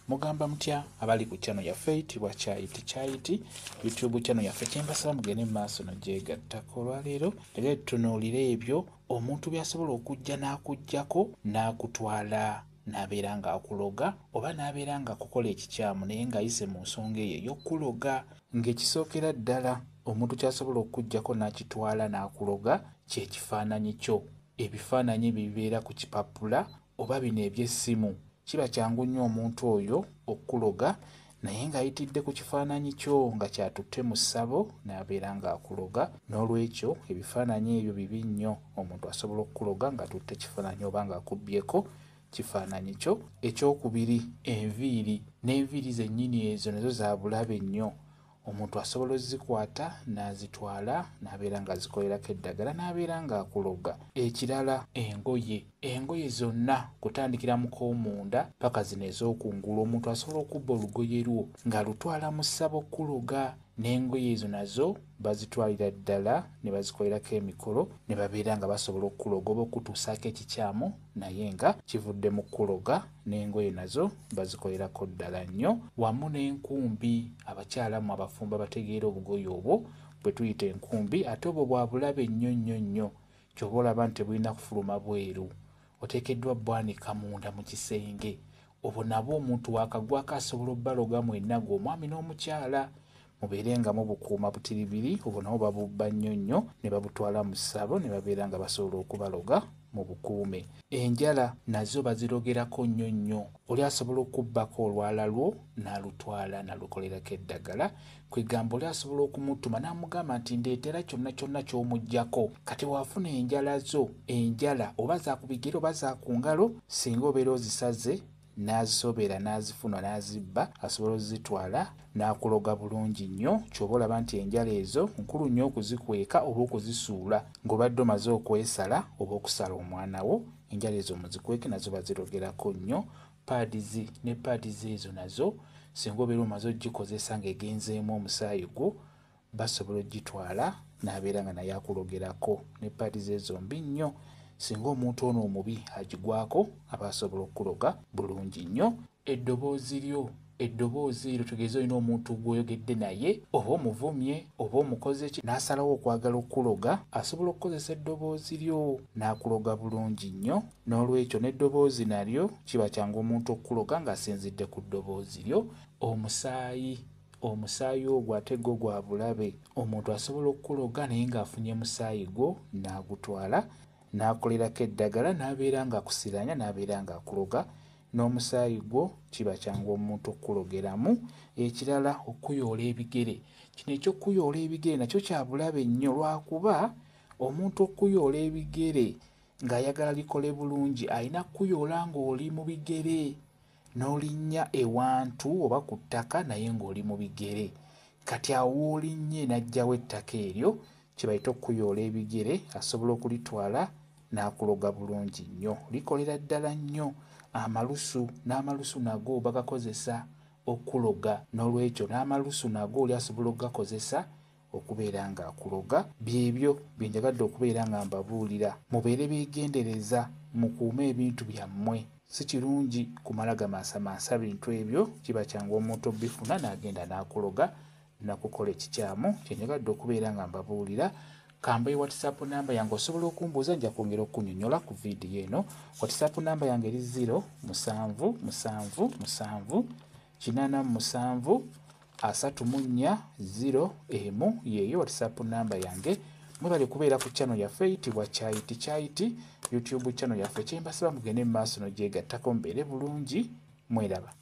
Mugamba mutya abali ku channel yaffe eyitibwa Kyayiti YouTube channel yaffe kyembasaba mugende mu maaso n'ogyegattako. Olwaleero era tutunuulire ebyo omuntu by'asobola okujja n'akuggyako n'akutwala n'abeera ng'akuloga oba n'abeera ng'akukola ekikyamu naye ng'ayise mu nsonga eyo ey'okkuloga. Ng'ekisookera ddala omuntu ky'asobola okuggyako n'akitwala n'akuloga ky'ekifaananyi kyo. Ebifaananyi bibeera ku kipapula oba bino eby'essimu. Kiba kyangu nnyo omuntu oyo okkuloga naye ng'ayitidde ku kifaananyi kyo nga kyatutte mu ssabo n'abeera ng'akuloga. N'olwekyo ebifaananyi ebyo bibi nnyo. Omuntu asobola okkuloga ng'atutte kifaananyi oba ng'akubbyeko kifaananyi kyo. Ekyokubiri, enviiri n'enviiri zennyini ezo nazo za bulabe nnyo. Omuntu asobola ozikwata n'azitwala n'abeera ng'azikolerako eddagala n'abeera ng'akuloga. Ekirala, engoye zonna kutandikira mu koomunda paka zino ez'okungulu. Omuntu asobola okubba olugoye lwo ng'alutwala mu ssabo okkuloga. N'engoye ezo nazo bazitwalira ddala ne bazikolerako emikolo ne babeera nga basobola okkuloga oba okutuusaako ekikyamu naye nga kivudde mu kkuloga. N'engoye nazo bazikolerako ddala nnyo wamu n'enkumbi. Abakyala mu abafumba bategeera obugoye obwo bwe tuyita enkumbi, ate obwo bwa bulabe nnyo nnyo nnyo ky'oba olaba nti tebulina kufuluma bweru. Oteekeddwa bwanika munda mu kisenge. Obwo nabwo omuntu waakagwako asobola obbaloga mwenna gw'omwami n'omukyala. Mubeere nga mubukuuma butiribiri. Obwo nabo babubba nnyo nnyo ne babutwala mu ssabo ne babeera nga basobola okubaloga mu bukuume. Enjala nazo bazirogerako nnyo nnyo. Oli asobola okubbako olwala lwo n'alutwala n'alukolerako eddagala. Kwegamba oli asobola okumutuma n'amugamba nti ndeetera kyonna kyonna ky'omuggyako. Kati waafuna enjala zo, enjala oba za ku bigere oba za ku ngalo, singa obeera ozisaze n'azisobera n'azifuna n'azibba, asobola ozitwala n'akuloga bulungi nnyo. Ky'oba olaba nti enjala ezo nkulu nnyo okuzikweka oba okuzisuula ng'obadde omaze okwesala oba okusala omwana wo. Enjala ezo muzikweke nazo bazirogerako nnyo. Paadizi ne paadizi ezo nazo singa obeera omaze ogikozesa ng'egenzeemu omusaayi gwo, basobola ogitwala n'abeera nga naye akulogerako. Ne paadizi ezo mbi nnyo. Singa omuntu ono omubi agigwako aba asobola okuloga bulungi nnyo. Eddoboozi lyo tegeeza olina omuntu gw'oyogedde naye oba omuvumye oba omukoze ki n'asalawo okwagala okuloga, asobola okukozesa eddoboozi lyo n'akuloga bulungi nnyo. N'olwekyo n'eddoboozi nalyo kiba kyangu omuntu okuloga ng'asinzidde ku ddoboozi lyo. Omusaayi ogwo ate gwo gwa bulabe. Omuntu asobola okuloga naye ng'afunye musaayi gwo n'agutwala n'akolerako eddagala n'abeera ng'akusiranya n'abeera ng'akuloga n'omusaayi gwo. Kiba kyangu omuntu okkulogeramu. Ekirala, okuyoola ebigere. Kino eky'okuyoola ebigere nakyo kya bulabe nnyo lwakuba omuntu okuyoola ebigere ng'ayagala bikole bulungi alina kukuyoola ng'oli mu bigere n'olinnya ewantu oba ku ttaka naye ng'oli mu bigere. Kati awo w'olinnye n'aggyawo ettaka eryo kibayita okuyoola ebigere. Asobola okulitwala n'akuloga bulungi nnyo. Likolera ddala nnyo. N'amalusu nago bagakozesa okkuloga. N'olwekyo n'amalusu nago oli asobola okugakozesa okubeera ng'akuloga. Byebyo bye njagadde okubeera nga mbabuulira. Mubeere beegendereza, mukuume ebintu byammwe. Si kirungi kumala gamaasamasa bintu ebyo. Kiba kyangu omuntu obifuna n'agenda n'akuloga nakukola ekikyamu. Kye njagadde okubeera nga mbabuulira. Kambe WhatsApp namba yange osobola okumbuuza, nja kwongera okunnyonnyola ku viidiyo eno. WhatsApp namba yange eri 0778734 yeeyo WhatsApp namba yange. Mwebale kubeera ku channel yaffe eyitibwa Kyayiti YouTube channel yaffe. Kyembasaba mugende mu maaso n'ogyegattako mubeere bulungi. Mweraba.